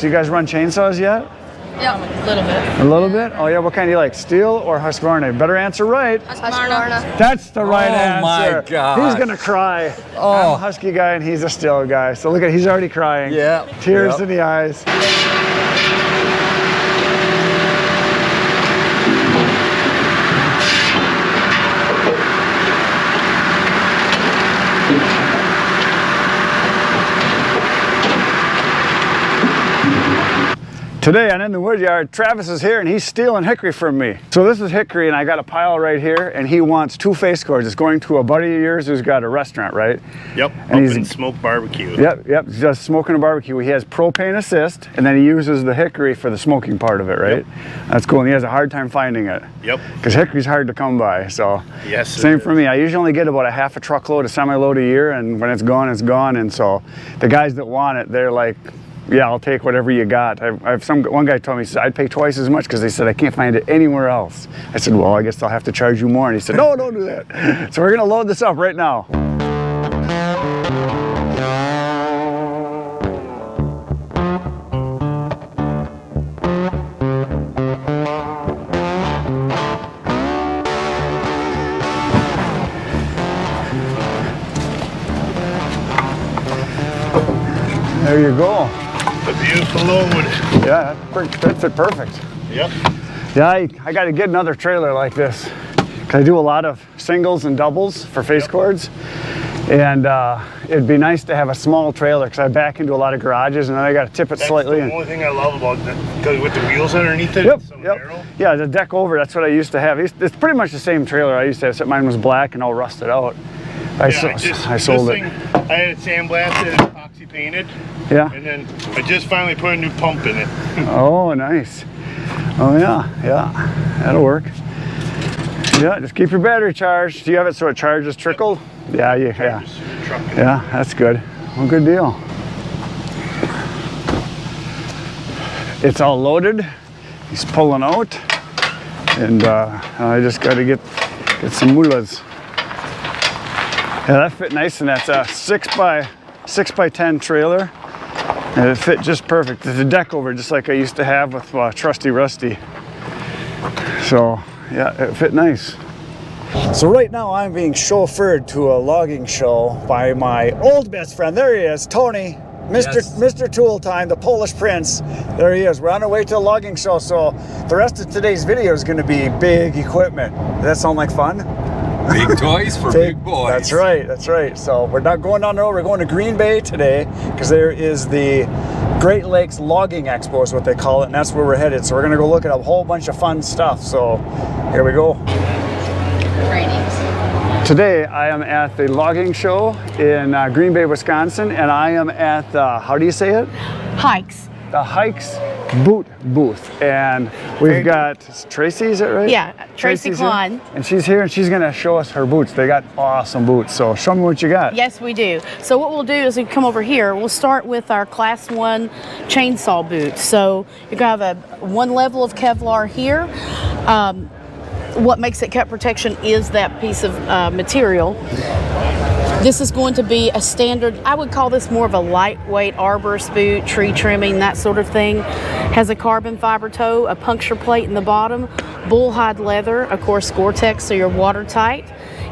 Do you guys run chainsaws yet? Yeah, a little bit. A little bit? Oh yeah, what kind do you like? Steel or Husqvarna? Better answer right. Husqvarna. That's the right answer. Oh my gosh. He's gonna cry. Oh. I'm a Husky guy and he's a Steel guy. So look at, he's already crying. Yeah. Tears Yep. in the eyes. Today on In the Woodyard, Travis is here and he's stealing hickory from me. So this is hickory and I got a pile right here and he wants 2 face cords. It's going to a buddy of yours who's got a restaurant, right? Yep, And up in Smoke Barbecue. Yep, just smoking a barbecue. He has propane assist and then he uses the hickory for the smoking part of it, right? Yep. That's cool, and he has a hard time finding it. Yep. Because hickory's hard to come by, so. Yes, Same for me. I usually only get about a half a truckload, a semi-load a year, and when it's gone, and so the guys that want it, they're like, yeah, I'll take whatever you got. One guy told me, he said, I'd pay twice as much because they said I can't find it anywhere else. I said, well, I guess I'll have to charge you more. And he said, no, don't do that. So we're gonna load this up right now. There you go. A beautiful load. Yeah, that fit perfect. Yep. Yeah, I got to get another trailer like this. 'Cause I do a lot of singles and doubles for face cords. And it'd be nice to have a small trailer because I back into a lot of garages and then I got to tip it slightly. That's the only thing I love about it, because with the wheels underneath it, it's so narrow. Yeah, the deck over, that's what I used to have. It's pretty much the same trailer I used to have, except mine was black and all rusted out. I sold it. I had it sandblasted and epoxy painted. Yeah. And then I just finally put a new pump in it. Oh, nice. Oh yeah, that'll work. Yeah, just keep your battery charged. Do you have it so it charges trickle? Yeah, yeah, that's good. Well, good deal. It's all loaded. He's pulling out, and I just got to get some mullahs. Yeah, that fit nice, and that's a 6 by 10 trailer, and it fit just perfect. There's a deck over, just like I used to have with Trusty Rusty. So yeah, it fit nice. So right now I'm being chauffeured to a logging show by my old best friend. There he is, Tony, Mr. Tool Time, the Polish Prince. There he is. We're on our way to a logging show, so the rest of today's video is going to be big equipment. Does that sound like fun? Big toys for big boys. That's right. So we're not going down the road, we're going to Green Bay today because there is the Great Lakes Logging Expo is what they call it, and that's where we're headed. So we're going to go look at a whole bunch of fun stuff. So here we go. Today I am at the logging show in Green Bay, Wisconsin, and I am at the, how do you say it? Hikes. The Hikes boot booth, and we've got Tracy, is that right? Yeah, Tracy Tracy's Klein. here, and she's here and she's gonna show us her boots. They got awesome boots, so show me what you got. Yes, we do. So what we'll do is we come over here. We'll start with our Class 1 chainsaw boots. So you're gonna have one level of Kevlar here. What makes it cut protection is that piece of material. This is going to be a standard, I would call this more of a lightweight arborist boot, tree trimming, that sort of thing. Has a carbon fiber toe, a puncture plate in the bottom, bullhide leather, of course Gore-Tex, so you're watertight.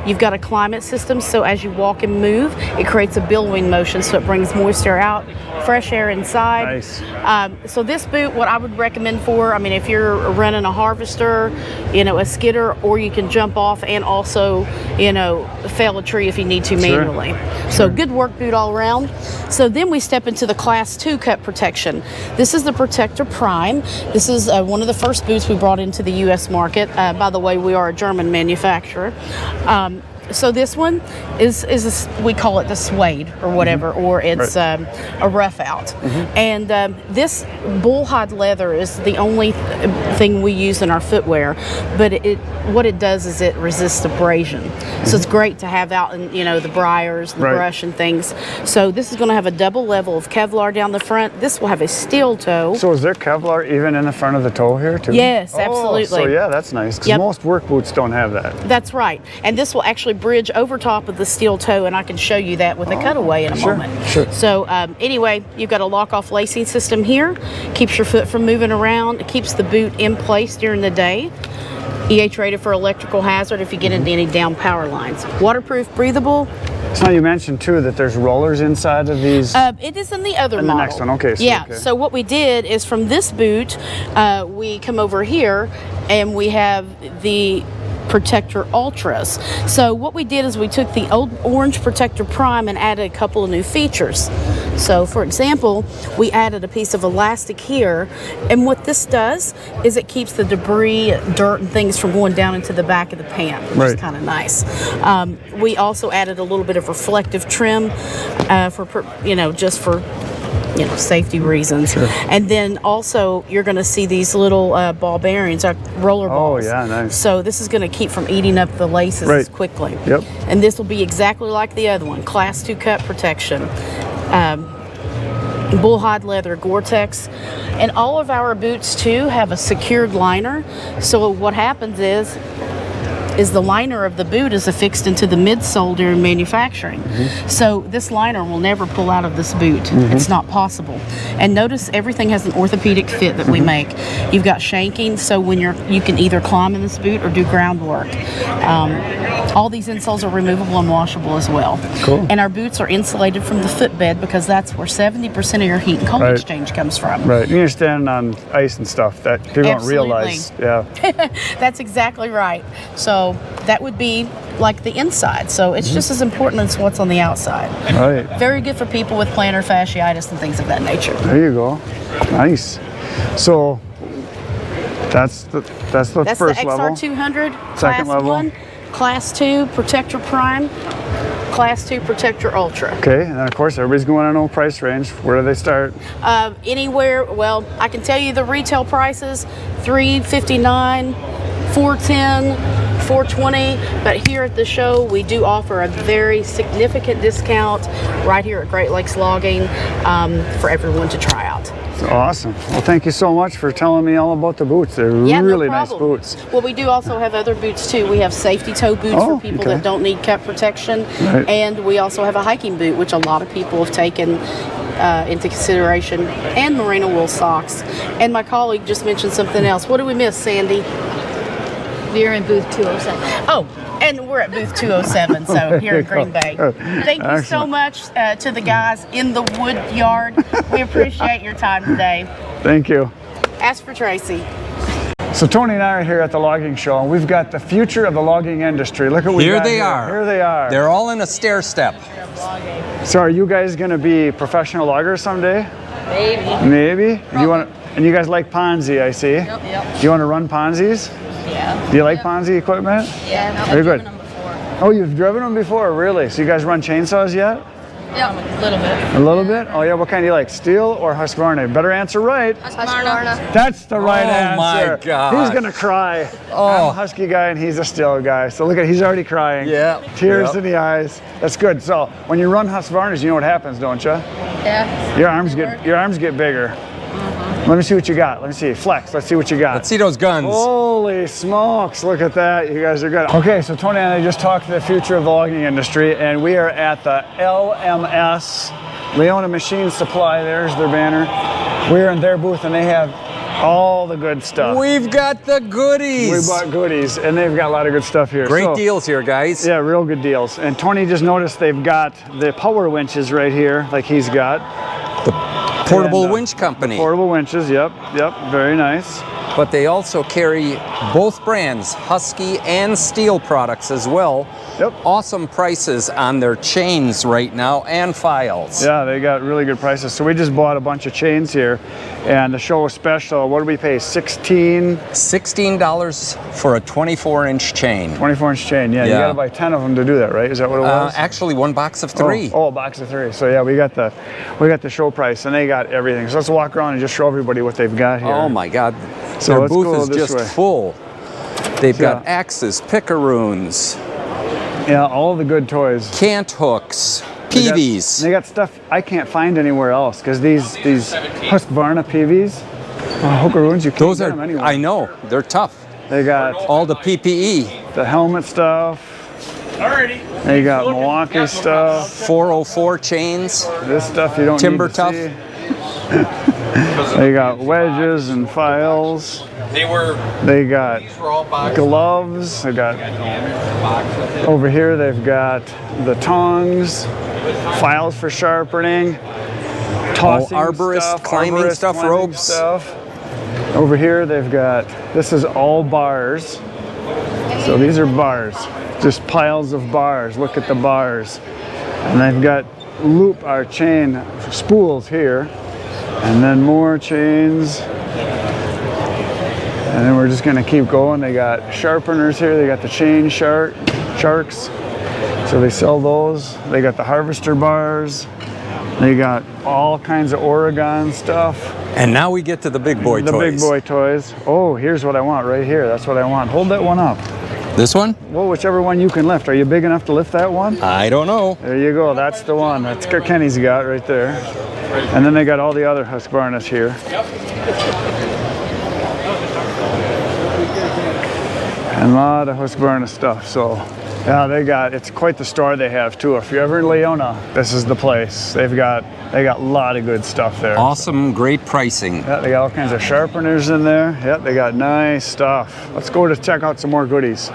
You've got a climate system, so as you walk and move, it creates a billowing motion, so it brings moisture out, fresh air inside. Nice. So this boot, what I would recommend for, I mean, if you're running a harvester, a skidder, or you can jump off and also, fell a tree if you need to manually. So good work boot all around. So then we step into the Class 2 cut protection. This is the Protector Prime. This is one of the first boots we brought into the U.S. market. By the way, we are a German manufacturer. So this one is we call it the suede or whatever, or it's a rough out. And this bullhide leather is the only thing we use in our footwear, but what it does is it resists abrasion. So it's great to have out in the briars, the brush and things. So this is going to have a double level of Kevlar down the front. This will have a steel toe. So is there Kevlar even in the front of the toe here too? Yes, absolutely. So yeah, that's nice because most work boots don't have that. That's right. And this will actually bridge over top of the steel toe, and I can show you that with a cutaway in a moment. Sure. So anyway, you've got a lock-off lacing system here. Keeps your foot from moving around. It keeps the boot in place during the day. EH rated for electrical hazard if you get into any down power lines. Waterproof, breathable. So now you mentioned too that there's rollers inside of these. It is in the other In model. the next one, okay. So, yeah. okay. So what we did is from this boot, we come over here and we have the Protector Ultras. So what we did is we took the old orange Protector Prime and added a couple of new features. So for example, we added a piece of elastic here, and what this does is it keeps the debris, dirt and things from going down into the back of the pan, which is kind of nice. We also added a little bit of reflective trim just for safety reasons. Sure. And then also you're going to see these little ball bearings, roller balls. Oh yeah, nice. So this is going to keep from eating up the laces as quickly. Yep. And this will be exactly like the other one, Class 2 cut protection. Bullhide leather, Gore-Tex. And all of our boots too have a secured liner. So what happens is the liner of the boot is affixed into the midsole during manufacturing. So this liner will never pull out of this boot. It's not possible. And notice everything has an orthopedic fit that we make. You've got shanking, so when you can either climb in this boot or do groundwork. All these insoles are removable and washable as well. Cool. And our boots are insulated from the footbed because that's where 70% of your heat and cold exchange comes from. Right. You're standing on ice and stuff that people don't realize. Yeah. That's exactly right. So that would be like the inside. So it's just as important as what's on the outside. Right. Very good for people with plantar fasciitis and things of that nature. There you go. Nice. So that's the That's first the level. XR200, Second Class level. 1, Class 2 Protector Prime, Class 2 Protector Ultra. Okay, and then of course everybody's going on no price range. Where do they start? Anywhere, well, I can tell you the retail prices, $359, $410, $420, but here at the show we do offer a very significant discount right here at Great Lakes Logging for everyone to try out. Awesome. Well, thank you so much for telling me all about the boots. They're really nice boots. Well, we do also have other boots too. We have safety toe boots for people that don't need cut protection, and we also have a hiking boot, which a lot of people have taken into consideration, and merino wool socks. And my colleague just mentioned something else. What did we miss, Sandy? We're in booth 207. Oh, and we're at booth 207, so here in Green Bay. Thank you so Excellent. much to the guys in the Woodyard. We appreciate your time today. Thank you. Ask for Tracy. So Tony and I are here at the logging show, and we've got the future of the logging industry. Look at what we got They are. Here they are. They're all in a stair step. So are you guys going to be professional loggers someday? Maybe. Maybe. And you guys like Ponzi, I see. Yep. Do you want to run Ponzi's? Yeah. Do you like Ponzi equipment? Yeah. Very good. Them before. Oh, you've driven them before, really? So you guys run chainsaws yet? Yeah, a little bit. A little bit? Oh yeah, what kind do you like? Steel or Husqvarna? Better answer right. Husqvarna. That's the right Oh, answer. my gosh. He's gonna cry. Oh. I'm a Husky guy and he's a Steel guy. So look at, he's already crying. Yeah. Tears Yep. in the eyes. That's good. So when you run Husqvarnas, you know what happens, don't you? Yeah. Your arms get bigger. Let me see what you got. Let me see. Flex. Let's see what you got. Let's see those guns. Holy smokes, look at that. You guys are good. Okay, so Tony and I just talked to the future of the logging industry, and we are at the LMS, Leona Machine Supply. There's their banner. We're in their booth, and they have all the good stuff. We've got the goodies. We bought goodies, and they've got a lot of good stuff here. Great So, deals here, guys. Yeah, real good deals. And Tony just noticed they've got the power winches right here, like he's got. Portable And, winch company. Portable winches, yep, very nice. But they also carry both brands, Husky and Steel products as well. Yep. Awesome prices on their chains right now and files. Yeah, they got really good prices. So we just bought a bunch of chains here, and the show special, what did we pay? $16 for a 24-inch chain. 24-inch chain. Yeah, you Yeah. gotta buy 10 of them to do that, right? Is that what it was? Actually, one box of 3. Oh, a box of 3. So yeah, we got the show price, and they got everything. So let's walk around and just show everybody what they've got here. Oh my God. So Their let's booth go is this just way. full. They've got Yeah. axes, picaroons, Yeah, all the good toys. cant hooks, They got- peavies. They got stuff I can't find anywhere else because these Husqvarna peavies, hookaroons, you can't Those get are, them anywhere. I know, they're tough. They got All the PPE. the helmet stuff. They got Milwaukee stuff. 404 chains. This stuff you don't Timber need to tough. see. They got wedges and files. They got gloves. They got over here. They've got the tongs, files for sharpening, tossing arborist, stuff, climbing stuff, climbing ropes. stuff. Over here they've got. This is all bars. So these are bars, just piles of bars. Look at the bars, and they've got loop our chain spools here, and then more chains. And then we're just gonna keep going. They got sharpeners here. They got the chain sharks. So they sell those. They got the harvester bars. They got all kinds of Oregon stuff. And now we get to the big boy toys. The big boy toys. Oh, here's what I want right here. That's what I want. Hold that one up. This one? Well, whichever one you can lift. Are you big enough to lift that one? I don't know. There you go. That's the one. That's Kenny's got right there. And then they got all the other Husqvarnas here. And a lot of Husqvarna stuff. So, yeah, it's quite the store they have too. If you're ever in Leona, this is the place. They got a lot of good stuff there. Awesome, great pricing. Yeah, they got all kinds of sharpeners in there. Yep, they got nice stuff. Let's go to check out some more goodies.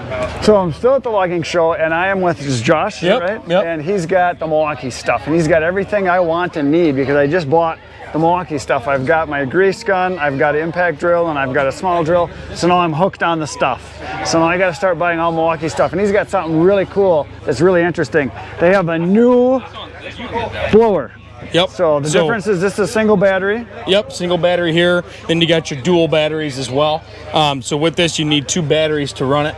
So I'm still at the logging show, and I am with Josh, right? Yep. And he's got the Milwaukee stuff, and he's got everything I want and need because I just bought the Milwaukee stuff. I've got my grease gun, I've got an impact drill, and I've got a small drill. So now I'm hooked on the stuff. So now I got to start buying all Milwaukee stuff. And he's got something really cool that's really interesting. They have a new blower. Yep. So the difference is this is a single battery. Yep, single battery here. Then you got your dual batteries as well. So with this, you need 2 batteries to run it.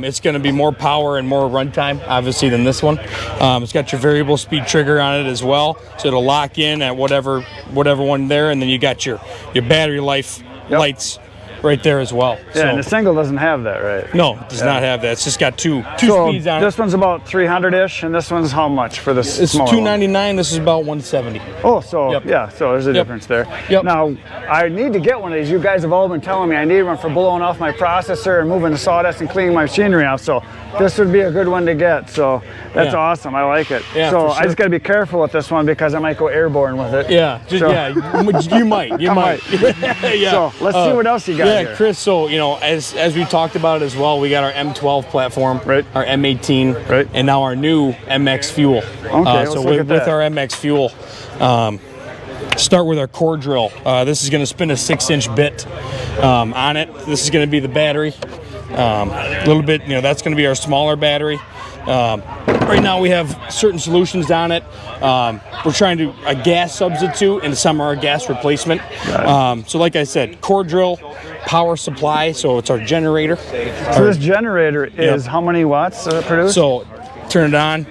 It's going to be more power and more runtime, obviously, than this one. It's got your variable speed trigger on it as well, so it'll lock in at whatever one there, and then you got your battery life lights right there as well. Yeah, and the single doesn't have that, right? No, it does not have that. It's just got two So speeds on this it. one's about 300-ish, and this one's how much for this It's smaller one? $299. This is about $170. Oh, so Yep. yeah, so there's a Yep. difference there. Yep. Now, I need to get one of these. You guys have all been telling me I need one for blowing off my processor and moving the sawdust and cleaning my machinery out. So this would be a good one to get. So that's Yeah. awesome. I like it. Yeah, so for I sure. just got to be careful with this one because I might go airborne with it. Yeah, just, So- yeah, you might. Yeah. So let's see what else you got Yeah, here. Chris. So as we talked about as well, we got our M12 platform, Right. our M18, Right. and now our new MX Fuel. let's so look at with that. our MX Fuel, start with our core drill. This is going to spin a 6-inch bit on it. This is going to be the battery. A little bit, that's going to be our smaller battery. Right now we have certain solutions on it. We're trying to a gas substitute and some are a gas replacement. So like I said, core drill, power supply, so it's our generator. So this generator is how many watts does it produce? So turn it on.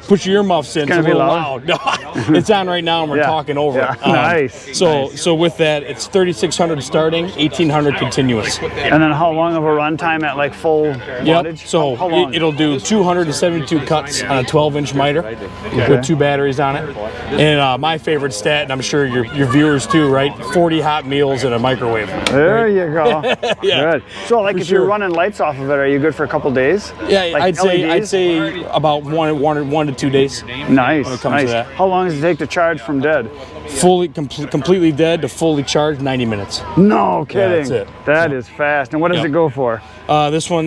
Put your earmuffs in. It's gonna a be little loud. loud. It's on right now, and we're Yeah. talking over Yeah. it. Nice. So with that, it's 3,600 starting, 1,800 continuous. And then how long of a runtime at like full Yep. wattage? So how long? it'll do 272 cuts on a 12-inch miter with 2 batteries on it. And my favorite stat, and I'm sure your viewers too, right? 40 hot meals in a microwave. There you go. Yeah. Good. So like For if you're sure. running lights off of it, are you good for a couple days? Yeah, Like I'd LEDs? say about one to 2 days. Nice. when it comes nice. to that. How long does it take to charge from dead? Completely dead to fully charged, 90 minutes. No kidding. that's it. That is fast. And what does Yeah. it go for? This one,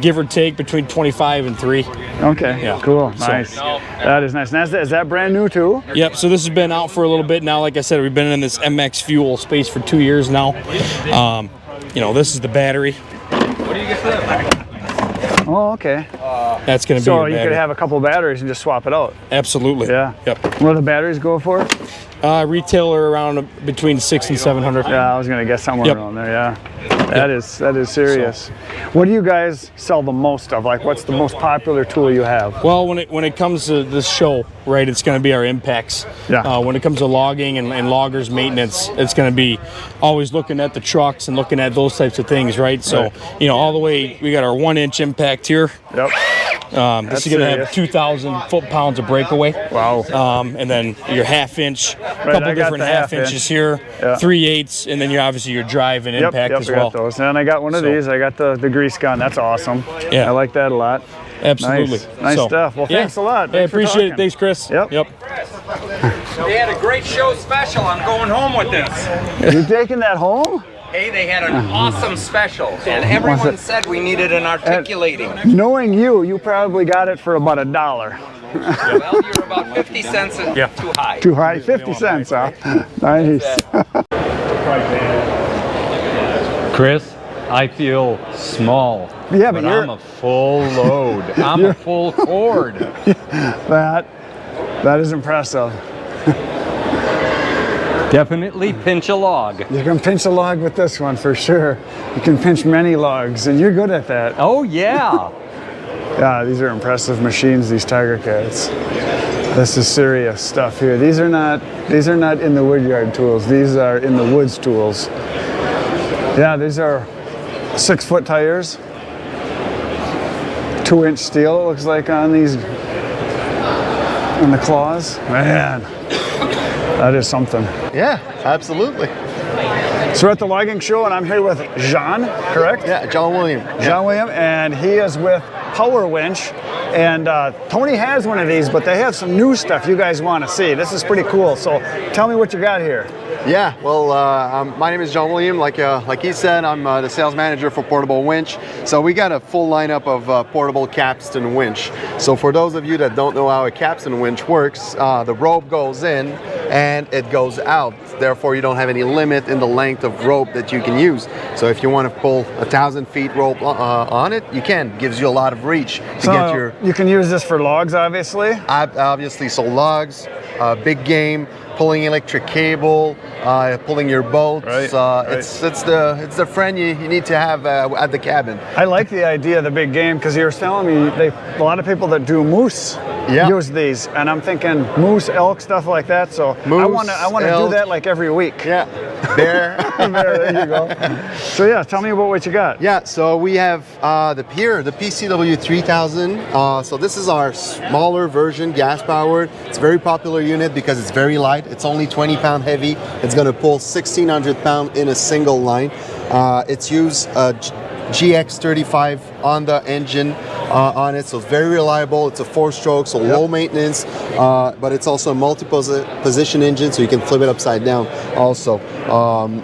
give or take between 25 and 3. Okay. Yeah. Cool. So- Nice. That is nice. And is that brand new too? Yep, so this has been out for a little bit now. Like I said, we've been in this MX Fuel space for 2 years now. This is the battery. Oh, okay. That's going to be So your you battery. could have a couple batteries and just swap it out. Absolutely. Yeah. Yep. What do the batteries go for? Retailer around between 600 and 700. Yeah, I was gonna guess somewhere Yep. around there. Yeah. That is serious. What do you guys sell the most of? Like, what's the most popular tool you have? Well, when it comes to this show, right, it's going to be our impacts. Yeah. When it comes to logging and loggers maintenance, it's going to be always looking at the trucks and looking at those types of things, right? So, Right. all the way, we got our 1-inch impact here. Yep. This is going to have 2,000 foot-pounds of breakaway. Wow. And then your half-inch, I couple got different the half half-inch. inches here, Yeah. 3/8, and then you obviously your drive and impact as I well. got those. And I got one of So- these. I got the grease gun. That's awesome. Yeah. I like that a lot. Absolutely. Nice So, stuff. Well, yeah. thanks a lot. Yeah, Thanks for appreciate it. talking. Thanks, Chris. Yep. They had a great show special. I'm going home with this. You taking that home? Hey, they had an awesome special, and everyone said we needed an articulating. Knowing you, you probably got it for about $1. Well, you're about 50 cents too high. Too high, 50 cents, huh? Nice. Chris, I feel small. Yeah, but you're- I'm a full load. I'm a full cord. That is impressive. Definitely pinch a log. You can pinch a log with this one for sure. You can pinch many logs, and you're good at that. Oh yeah. Yeah, these are impressive machines, these Tiger Cats. This is serious stuff here. These are not in the Woodyard tools. These are in the Woods tools. Yeah, these are 6-foot tires. 2-inch steel, it looks like, on these, on the claws. Man, that is something. Yeah, absolutely. So we're at the logging show, and I'm here with Jean, correct? Yeah, John William. John William, and he is with Power Winch. And Tony has one of these, but they have some new stuff you guys want to see. This is pretty cool. So tell me what you got here. Yeah, well, my name is John William. Like he said, I'm the sales manager for Portable Winch. So we got a full lineup of portable capstan winch. So for those of you that don't know how a capstan winch works, the rope goes in and it goes out. Therefore, you don't have any limit in the length of rope that you can use. So if you want to pull 1,000 feet rope on it, you can. It gives you a lot of reach to get your... You can use this for logs, obviously. Obviously, so logs, big game, pulling electric cable, pulling your boats. Right. It's the friend you need to have at the cabin. I like the idea of the big game because you were telling me a lot of people that do moose use these, and I'm thinking moose, elk, stuff like that. So Moose, I want to do elk. that like every week. Yeah, bear. There you go. So yeah, tell me about what you got. Yeah, so we have the PCW 3000. So this is our smaller version, gas powered. It's a very popular unit because it's very light. It's only 20 pound heavy. It's going to pull 1,600 pound in a single line. It's used GX35 on the engine on it, so it's very reliable. It's a 4-stroke, so low maintenance, but it's also a multi-position engine, so you can flip it upside down also.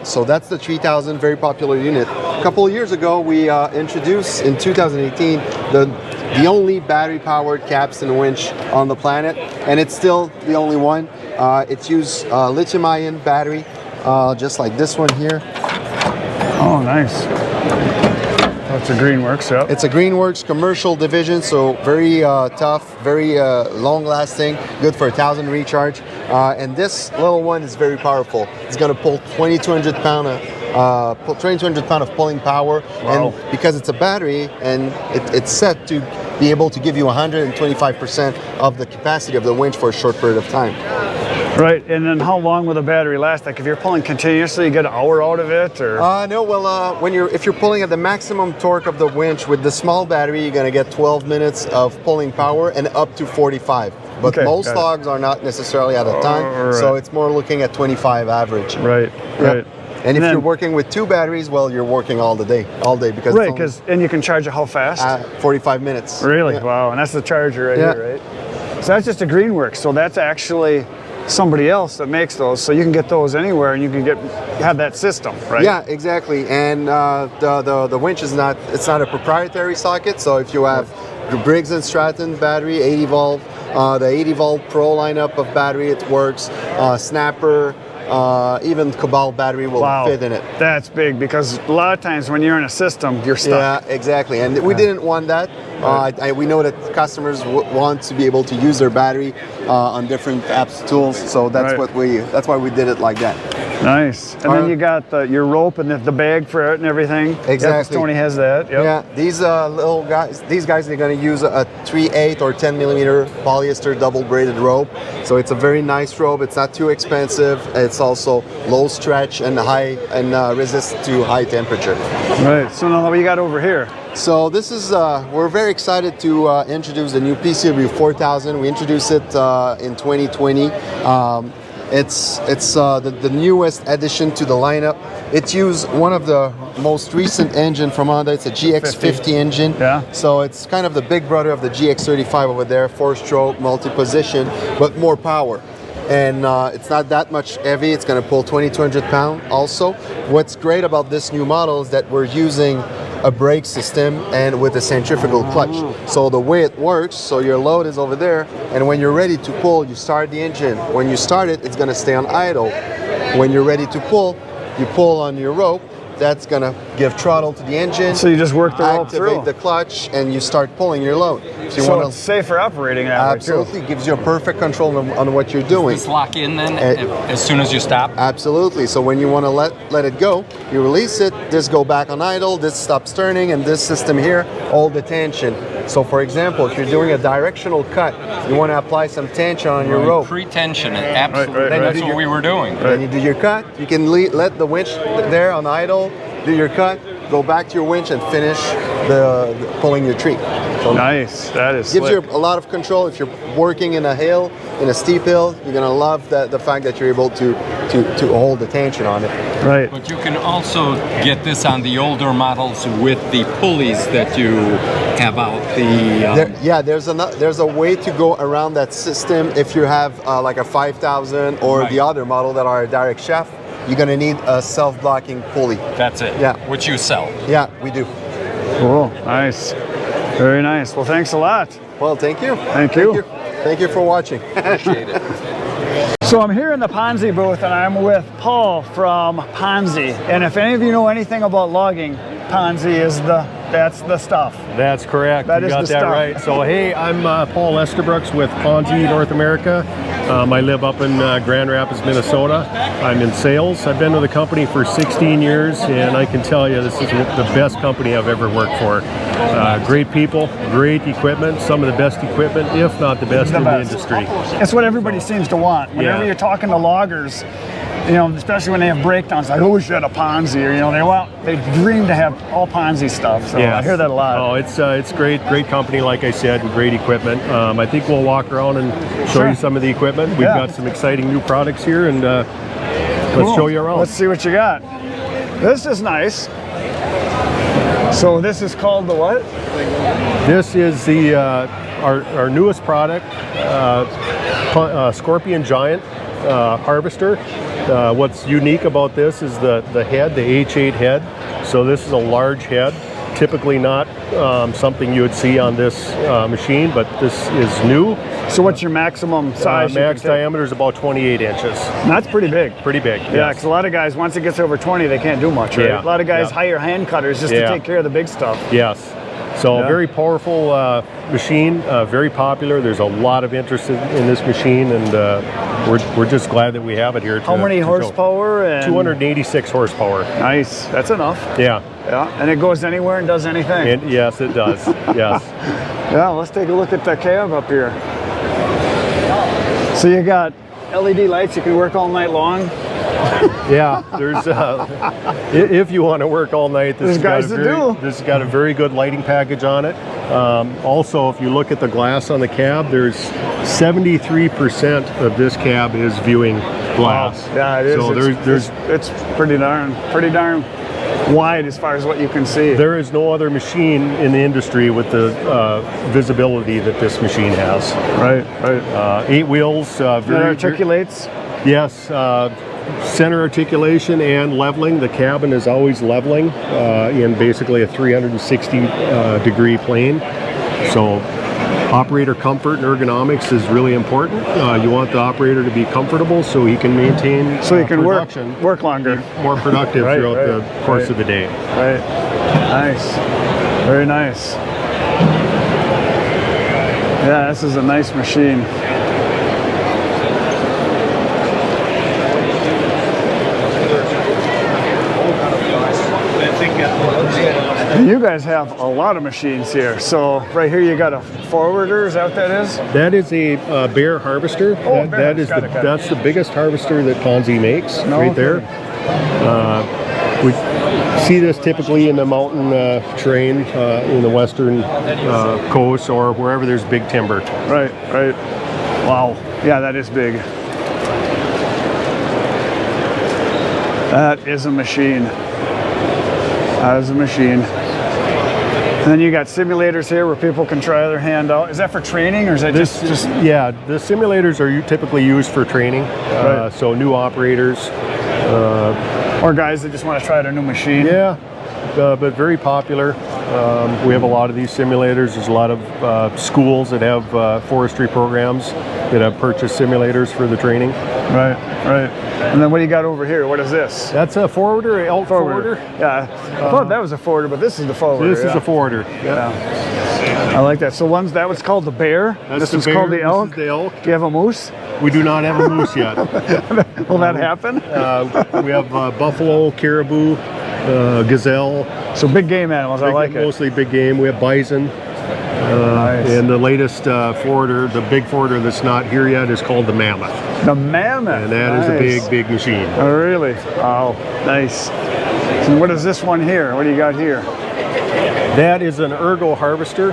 So that's the 3000, very popular unit. A couple of years ago, we introduced in 2018 the only battery-powered capstan winch on the planet, and it's still the only one. It's used lithium-ion battery, just like this one here. Oh, nice. That's a Greenworks, yep. It's a Greenworks commercial division, so very tough, very long-lasting, good for 1,000 recharge. And this little one is very powerful. It's going to pull 2,200 pound of pulling power, and because it's a battery and it's set to be able to give you 125% of the capacity of the winch for a short period of time. Right, and then how long will the battery last? Like if you're pulling continuously, you get an hour out of it, or? No, well, if you're pulling at the maximum torque of the winch with the small battery, you're gonna get 12 minutes of pulling power and up to 45. But Okay, most got it. logs are not necessarily at a time, so it's more looking at 25 average. Right, right. And if then- you're working with 2 batteries, well, you're working all day because Right, it's and you can charge it how fast? only 45 minutes. Really? Yeah. Wow, and that's the charger right Yeah. here, right? So that's just a Greenworks, so that's actually somebody else that makes those, so you can get those anywhere and you can have that system, right? Yeah, exactly. And the winch is not a proprietary socket. So if you have the Briggs & Stratton battery, 80 volt, the 80 volt Pro lineup of battery, it works. Snapper, even Cobalt battery will fit in it. That's big because a lot of times when you're in a system, you're stuck. Yeah, exactly. And we didn't want that. We know that customers want to be able to use their battery on different apps tools. So that's why we did it like that. Nice. And then you got your rope and the bag for it and everything. Exactly. Tony has that. Yep. Yeah, these little guys, they're going to use a 3/8 or 10 millimeter polyester double braided rope. So it's a very nice rope. It's not too expensive. It's also low stretch and high and resist to high temperature. Right. So now what you got over here? So this is, we're very excited to introduce the new PCW 4000. We introduced it in 2020. It's the newest addition to the lineup. It used one of the most recent engine from Honda. It's a GX50 engine. Yeah. So it's kind of the big brother of the GX35 over there, 4-stroke, multi-position, but more power. And it's not that much heavy. It's going to pull 2,200 pounds also. What's great about this new model is that we're using a brake system and with a centrifugal clutch. So the way it works, so your load is over there, and when you're ready to pull, you start the engine. When you start it, it's going to stay on idle. When you're ready to pull, you pull on your rope. That's going to give throttle to the engine. So you just work the rope through. Activate the clutch, and you start pulling your load. So it's safer operating that way too. Absolutely, gives you a perfect control on what you're doing. Does this lock in then as soon as you stop? Absolutely. So when you want to let it go, you release it. This go back on idle. This stops turning, and this system here hold the tension. So for example, if you're doing a directional cut, you want to apply some tension on your rope. Pre-tension, absolutely. Right. That's what we were doing. Then you do your cut. You can let the winch there on idle. Do your cut. Go back to your winch and finish the pulling your tree. So Nice. That is gives slick. you a lot of control. If you're working in a hill, in a steep hill, you're gonna love the fact that you're able to hold the tension on it. Right. But you can also get this on the older models with the pulleys that you have out. There's a way to go around that system. If you have like a 5000 or Right. the other model that are a direct shaft, you're gonna need a self-blocking pulley. That's it. Yeah. Which you sell. Yeah, we do. Cool. Nice. Very nice. Well, thanks a lot. Well, thank you. Thank you. Thank you for watching. Appreciate it. So I'm here in the Ponzi booth and I'm with Paul from Ponzi. And if any of you know anything about logging, Ponzi is that's the stuff. That's correct. That you is got the that stuff. right. So hey, I'm Paul Esterbrook's with Ponzi North America. I live up in Grand Rapids, Minnesota. I'm in sales. I've been with the company for 16 years, and I can tell you this is the best company I've ever worked for. Great people, great equipment, some of the best equipment, if not the best in the industry. That's what everybody seems to want. Whenever Yeah. you're talking to loggers, you know, especially when they have breakdowns, like, oh, we should have a Ponzi, or, you know, they dream to have all Ponzi stuff. So I hear that a lot. Oh, it's great company, like I said, and great equipment. I think we'll walk around and show you some of the equipment. We've got some exciting new products here, and let's show you around. Let's see what you got. This is nice. So this is called the what? This is the our newest product, Scorpion Giant harvester. What's unique about this is the head, the H8 head. So this is a large head, typically not something you would see on this machine, but this is new. So what's your maximum size? Max diameter is about 28 inches. And that's pretty big. Pretty big. Yeah, because a lot of guys, once it gets over 20, they can't do much, right? Yeah. A lot of guys Yeah. hire hand cutters just to take care of the big stuff. Yes. So very powerful machine, very popular. There's a lot of interest in this machine, and we're just glad that we have it here. How many horsepower? And 286 horsepower. Nice. That's enough. Yeah. Yeah. And it goes anywhere and does anything. And yes, it does. Yes. Yeah. Let's take a look at the cab up here. So you got LED lights. You can work all night long. Yeah, there's if you want to work all night, this has got a very good lighting package on it. Also, if you look at the glass on the cab, there's 73% of this cab is viewing glass. Wow. Yeah, it is. So it's pretty darn wide as far as what you can see. There is no other machine in the industry with the visibility that this machine has. Right. 8 wheels. That articulates. Yes. Center articulation and leveling. The cabin is always leveling in basically a 360 degree plane. So operator comfort and ergonomics is really important. You want the operator to be comfortable so he can maintain so he can production, work longer, more productive throughout the course of the day. Right. Nice. Very nice. Yeah, this is a nice machine. And you guys have a lot of machines here. So right here you got a forwarder, is that what that is? That is a Bear harvester. Oh, That is got it. that's the biggest harvester that Ponzi makes, right there. We see this typically in the mountain terrain in the western coast or wherever there's big timber. Right, right. Wow. Yeah, that is big. That is a machine. That is a machine. And then you got simulators here where people can try their hand out. Is that for training or is that just? Yeah, the simulators are typically used for training. Right. So new operators. Or guys that just want to try their new machine? Yeah, but very popular. We have a lot of these simulators. There's a lot of schools that have forestry programs that have purchased simulators for the training. Right, right. And then what do you got over here? What is this? That's a forwarder, elk forwarder. Yeah, I thought that was a forwarder, but this is the forwarder. This is a forwarder. Yeah. I like that. So that was called the bear. This is called the elk. This is the elk. Do you have a moose? We do not have a moose yet. Will that happen? We have buffalo, caribou, gazelle. So big game animals. I like it. Mostly big game. We have bison. Nice. And the latest forwarder, the big forwarder that's not here yet, is called the mammoth. The mammoth. And that is a big, big machine. Oh, really? Wow, nice. So what is this one here? What do you got here? That is an ergo harvester.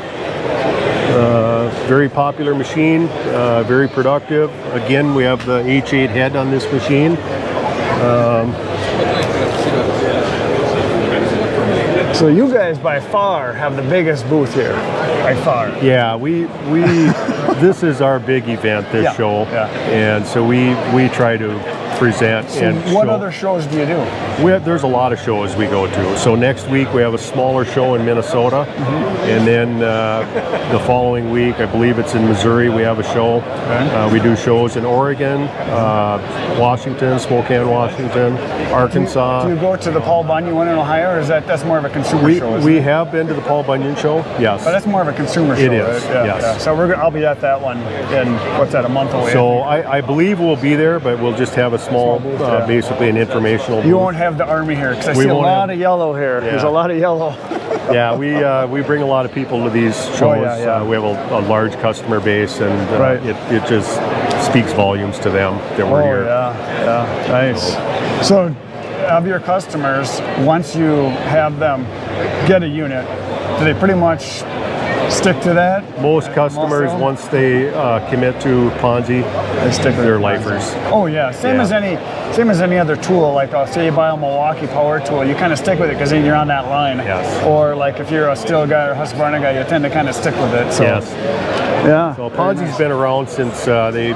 Very popular machine, very productive. Again, we have the H8 head on this machine. So you guys by far have the biggest booth here, by far. Yeah, this is our big event, this show. Yeah. And so we try to present and what show. other shows do you do? There's a lot of shows we go to. So next week we have a smaller show in Minnesota, and then the following week, I believe it's in Missouri, we have a show. Okay. We do shows in Oregon, Washington, Spokane, Washington, Arkansas. Do you go to the Paul Bunyan one in Ohio, or that's more of a consumer show? Isn't We it? have been to the Paul Bunyan show, yes. But that's more of a consumer show. It is, right? Yeah, yes. yeah. So I'll be at that one in what's that, a month away? So I believe we'll be there, but we'll just have a small booth, yeah. basically an informational You booth. won't have the army here because I We see a won't lot have- of yellow here. Yeah. There's a lot of yellow. Yeah, we bring a lot of people to these shows. yeah. We have a large customer base, and Right. it just speaks volumes to them that we're here. yeah, nice. So, of your customers, once you have them get a unit, do they pretty much stick to that? Most customers, Also? once they commit to Ponzi, They stick with they're it. lifers. Oh yeah, same as any other tool. Like say you buy a Milwaukee power tool, you kind of stick with it because then you're on that line. Yes. Or like if you're a Stihl guy or Husqvarna guy, you tend to kind of stick with it. So, Yes. Yeah. So Ponzi's been around since they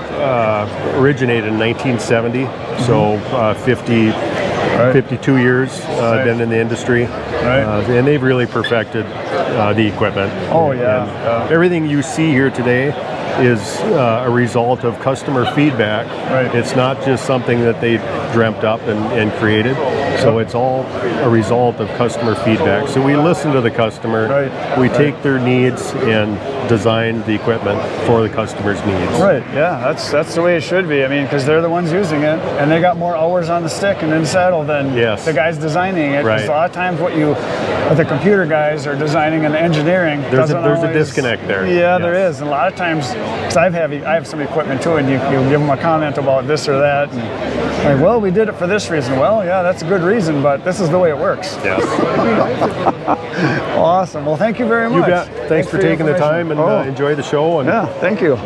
originated in 1970. So 52 years been in the industry. Right. And they've really perfected the equipment. Oh yeah. And everything you see here today is a result of customer feedback. Right. It's not just something that they dreamt up and created. So it's all a result of customer feedback. So we listen to the customer. Right. We take their needs and design the equipment for the customer's needs. Right, yeah, that's the way it should be. I mean, because they're the ones using it, and they got more hours on the stick and in saddle than Yes. the guys designing it. 'Cause Right. a lot of times, what the computer guys are designing and the engineering, There's a doesn't disconnect there. Yeah, there Yes. is. And a lot of times, because I have some equipment too, and you give them a comment about this or that, and like, well, we did it for this reason. Well, yeah, that's a good reason, but this is the way it works. Yes. Awesome. Well, thank you very much. You bet. Thanks for your taking the time and information. enjoy the show. And Yeah, thank you.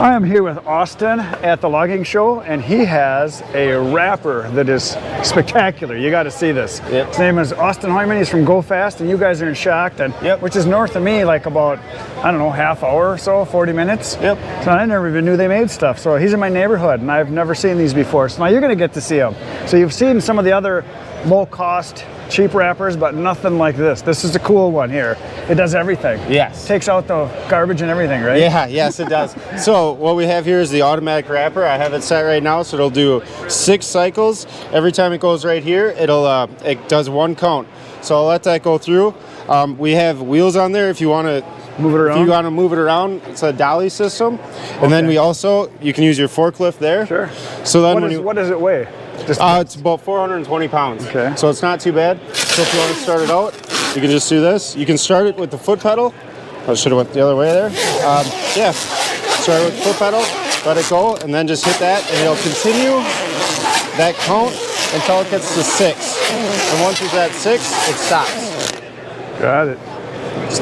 I am here with Austin at the logging show, and he has a wrapper that is spectacular. You got to see this. Yep. His name is Austin Hoyman. He's from Go Fast, and you guys are in Shockton, which is north of me, like about, I don't know, half hour or so, 40 minutes. Yep. So I never even knew they made stuff. So he's in my neighborhood, and I've never seen these before. So now you're going to get to see them. So you've seen some of the other low-cost, cheap wrappers, but nothing like this. This is the cool one here. It does everything. Yes. Takes out the garbage and everything, right? Yeah, yes it does. So what we have here is the automatic wrapper. I have it set right now, so it'll do 6 cycles. Every time it goes right here, it does 1 count. So I'll let that go through. We have wheels on there if you want to move it around. If you want to move it around, it's a dolly system. And then you can use your forklift there. Sure. So then What does it weigh? It's about 420 pounds. Okay. So it's not too bad. So if you want to start it out, you can just do this. You can start it with the foot pedal. I should have went the other way there. Yeah, start with the foot pedal, let it go, and then just hit that, and it'll continue that count until it gets to 6. And once it's at 6, it stops. Got it.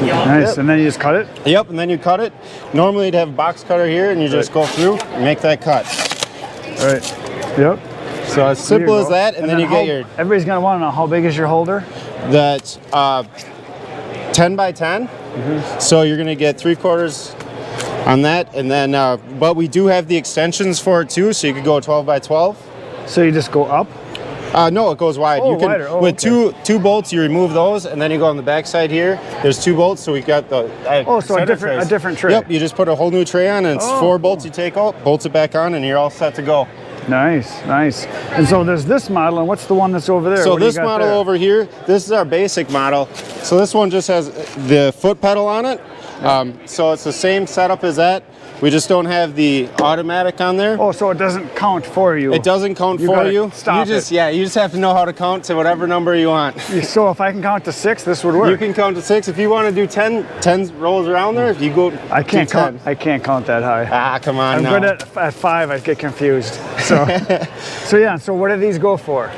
Nice. Yep. And then you just cut it? Yep, and then you cut it. Normally you'd have a box cutter here, and you just go through and make that cut. Right. Yep. So as simple as that, and then you get your... Everybody's going to want to know, how big is your holder? That's 10 by 10. So you're going to get 3/4 on that, and then but we do have the extensions for it too, so you could go 12 by 12. So you just go up? No, it goes wide. Oh, You can wider. Oh, with okay. two bolts, you remove those, and then you go on the back side here. There's 2 bolts, so we've got the So a different tray. Yep, you just put a whole new tray on, and it's 4 bolts you take out, bolts it back on, and you're all set to go. Nice, nice. And so there's this model, and what's the one that's over there? So What do you this got model there? over here, this is our basic model. So this one just has the foot pedal on it. So it's the same setup as that. We just don't have the automatic on there. Oh, so it doesn't count for you. It doesn't count for gotta you. Stop you just it. Yeah, you just have to know how to count to whatever number you want. So if I can count to 6, this would work. You can count to 6. If you want to do 10 rolls around there, if you go I can't do 10. count. I can't count that high. Ah, come on I'm now. good at 5. I get confused. So, so yeah. So what do these go for?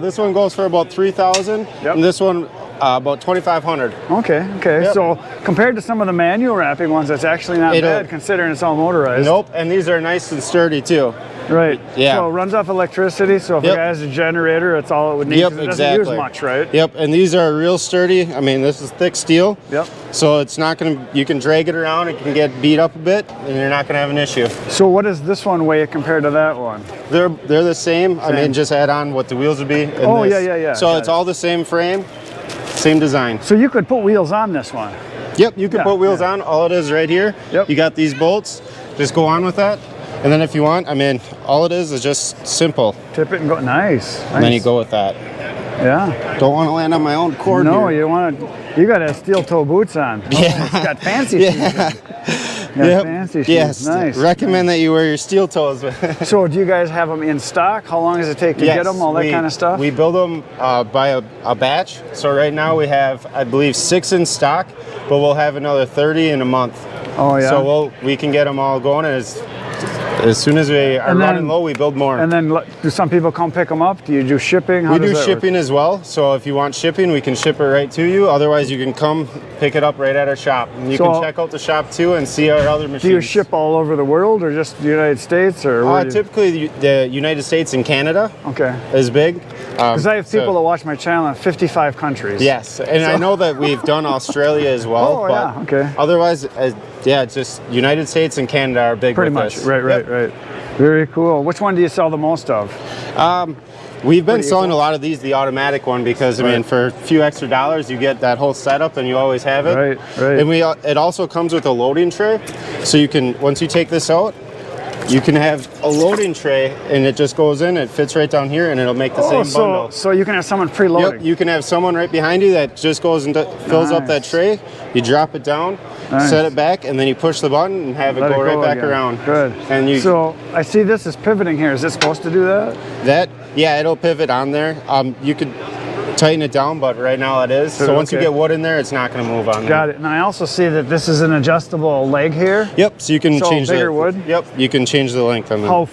This one goes for about 3,000, Yep. and this one about 2,500. Okay. Okay. Yep. So compared to some of the manual wrapping ones, that's actually not bad considering it's all motorized. Nope, and these are nice and sturdy too. Right. Yeah. So it runs off electricity. So if Yep. a guy has a generator, it's all it would need. Yep, 'cause it exactly. doesn't use much, right? Yep, and these are real sturdy. I mean, this is thick steel. Yep. So it's not gonna. You can drag it around. It can get beat up a bit, and you're not gonna have an issue. So what does this one weigh compared to that one? They're the same. I mean, just add on what the wheels would be. in Oh, this. yeah. So Got it's it. all the same frame, same design. So you could put wheels on this one. Yep, you can Yeah, put wheels yeah. on. All it is right here. Yep. You got these bolts. Just go on with that. And then if you want, I mean, all it is just simple. Tip it and go. Nice. And then you go with that. Yeah. Don't want to land on my own cord No, here. you want to. You got to have steel toe boots on. Yeah. It's got fancy shoes. Yeah. Got Yep. fancy shoes. Yes. Nice. Recommend that you wear your steel toes. So do you guys have them in stock? How long does it take to get them? All that kind of stuff? We build them by a batch. So right now we have, I believe, 6 in stock, but we'll have another 30 in a month. Oh, yeah. So we can get them all going as soon as we are running low, we build more. And then do some people come pick them up? Do you do shipping? How We does do that shipping as well. So if you want shipping, we can ship it right to you. Otherwise, you can come pick it up right at our shop. And you So- can check out the shop too and see our other machines. Do you ship all over the world or just the United States? Or where do you- Typically, the United States and Canada Okay. is big. Because I have people that watch my channel in 55 countries. Yes, and I know that we've done Australia as well. Oh, but yeah, okay. Otherwise, yeah, just United States and Canada are big. Pretty with much. this. Right. Yep. Very cool. Which one do you sell the most of? We've been selling a lot of these, the automatic one, because I mean, Right. for a few extra dollars, you get that whole setup, and you always have it. Right. And it also comes with a loading tray, so you can once you take this out, you can have a loading tray, and it just goes in, it fits right down here, and it'll make the same bundle. So you can have someone preloading. Yep, you can have someone right behind you that just goes and fills up that Nice. tray. You drop it down, Nice. set it back, and then you push the button and have it Let go right back again. around. Good. And you So I see this is pivoting here. Is it supposed to do that? yeah, it'll pivot on there. You could tighten it down, but right now it is. So once you Okay. get wood in there, it's not going to move on. Got it. And I also see that this is an adjustable leg here. Yep. So you can So change bigger the wood? Yep. You can change the length on them. How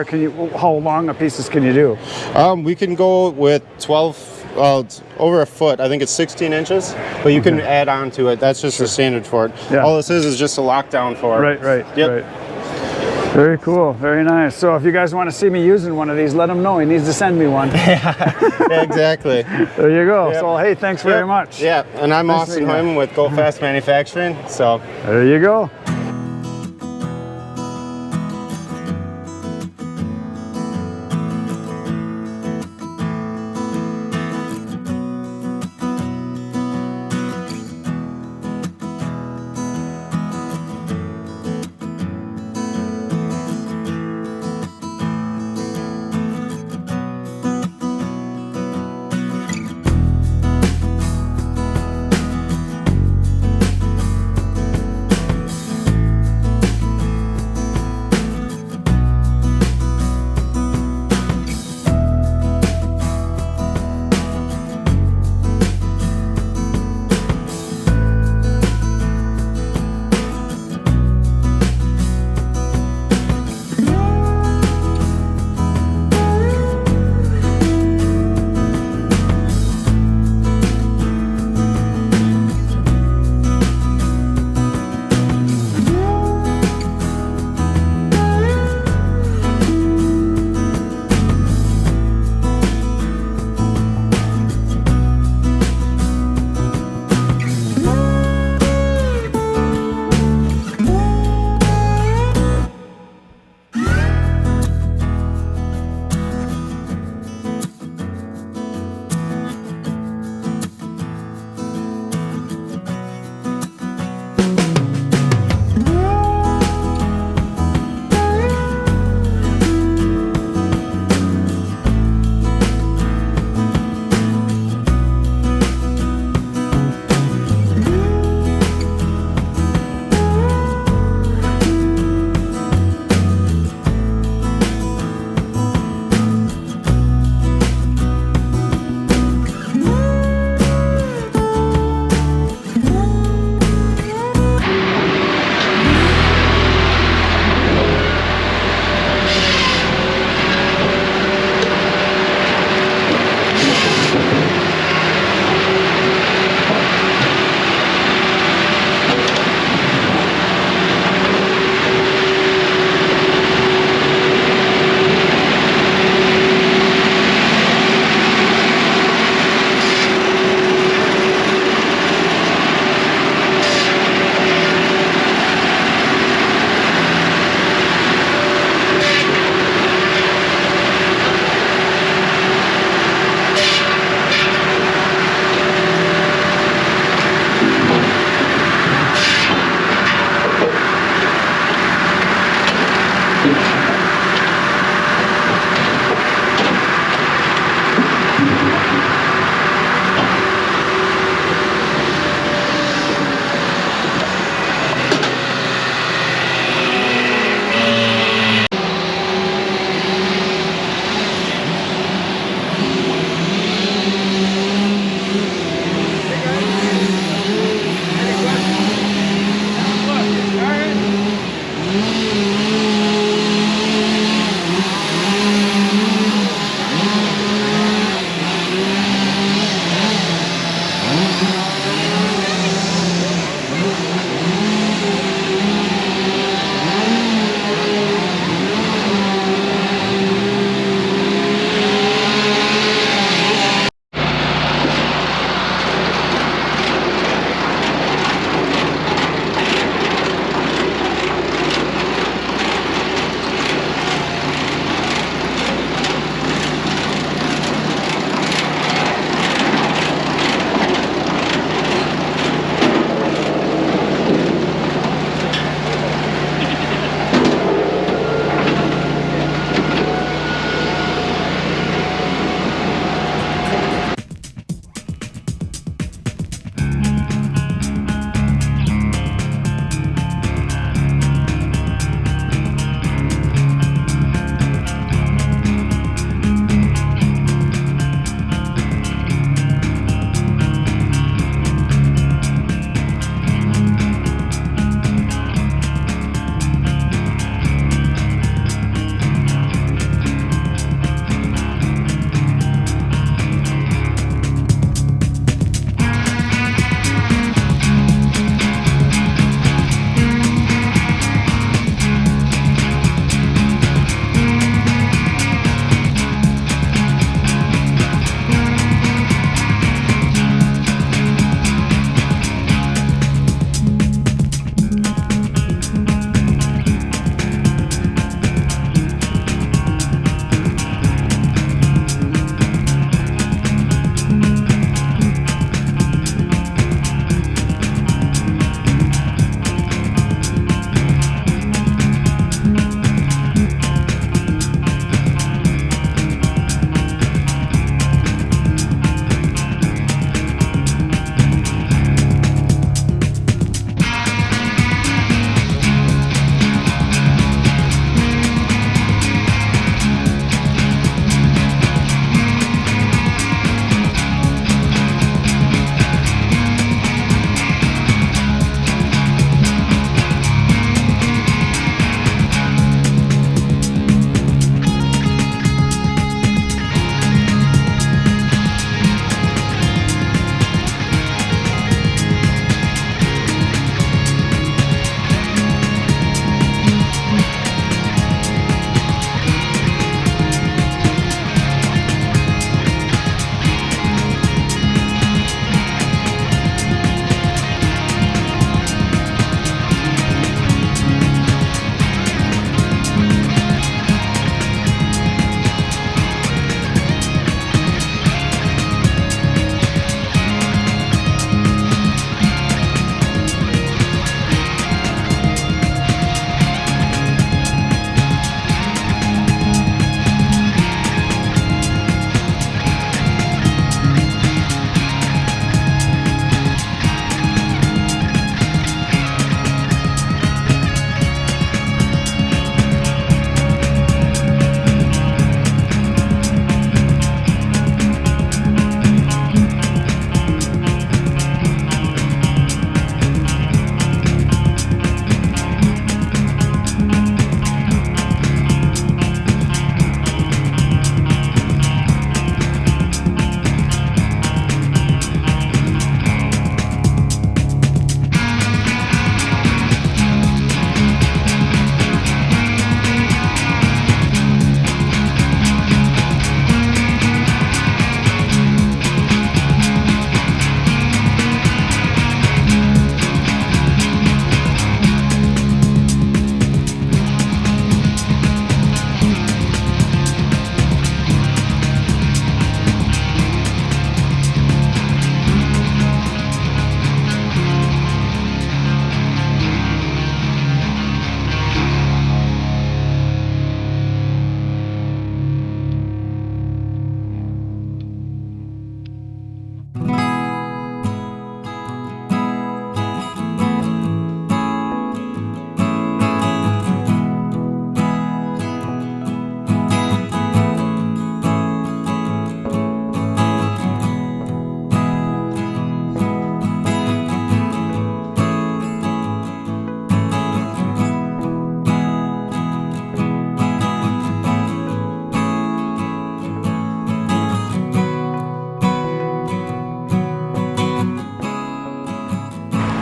can you? How long a pieces can you do? We can go with 12. Well, it's over a foot. I think it's 16 inches, but you can add on to it. That's just the standard for it. Yeah. All this is just a lockdown for it. Right. Yep. Right. Very cool. Very nice. So if you guys want to see me using one of these, let him know. He needs to send me one. Yeah, exactly. There you go. Yep. So hey, thanks very Yep. much. Yeah, and I'm Nice Austin meeting you. Hoyman with Go Fast Manufacturing. So There you go.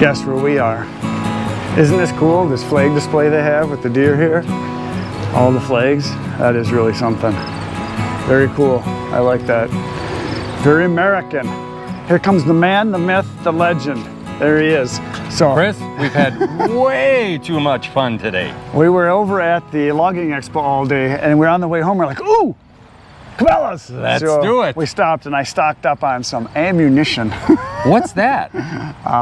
guess where we are. Isn't this cool, this flag display they have with the deer here? All the flags, that is really something. Very cool, I like that. Very American. Here comes the man, the myth, the legend. There he is. So, Chris, we've had way too much fun today. we were over at the logging expo all day, and we're on the way home, we're like, ooh, Cabela's. Let's do it. We stopped and I stocked up on some ammunition. What's that?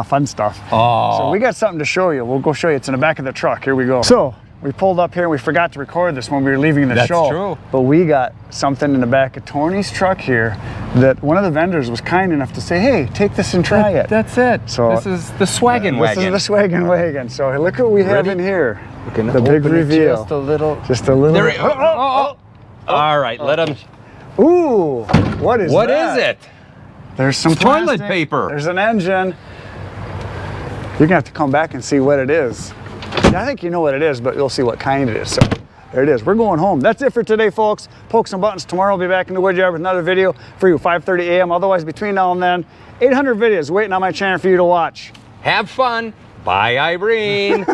Fun stuff. Oh. So we got something to show you. We'll go show you. It's in the back of the truck. Here we go. So we pulled up here and we forgot to record this when we were leaving the show. That's true. But we got something in the back of Tony's truck here that one of the vendors was kind enough to say, hey, take this and try it. That's it. So this is the swaggin' wagon. This is the swaggin' wagon. So look what we have Ready? in here. We can The big open it reveal. Just a little. Just a little. There we go. All right, let him. Ooh, what is What that? is it? There's some Toilet plastic. paper. There's an engine. You're gonna have to come back and see what it is. I think you know what it is, but you'll see what kind it is. So there it is. We're going home. That's it for today, folks. Poke some buttons. Tomorrow we'll be back in the Woodyard with another video for you, 5:30 a.m. Otherwise, between now and then, 800 videos waiting on my channel for you to watch. Have fun. Bye, Irene.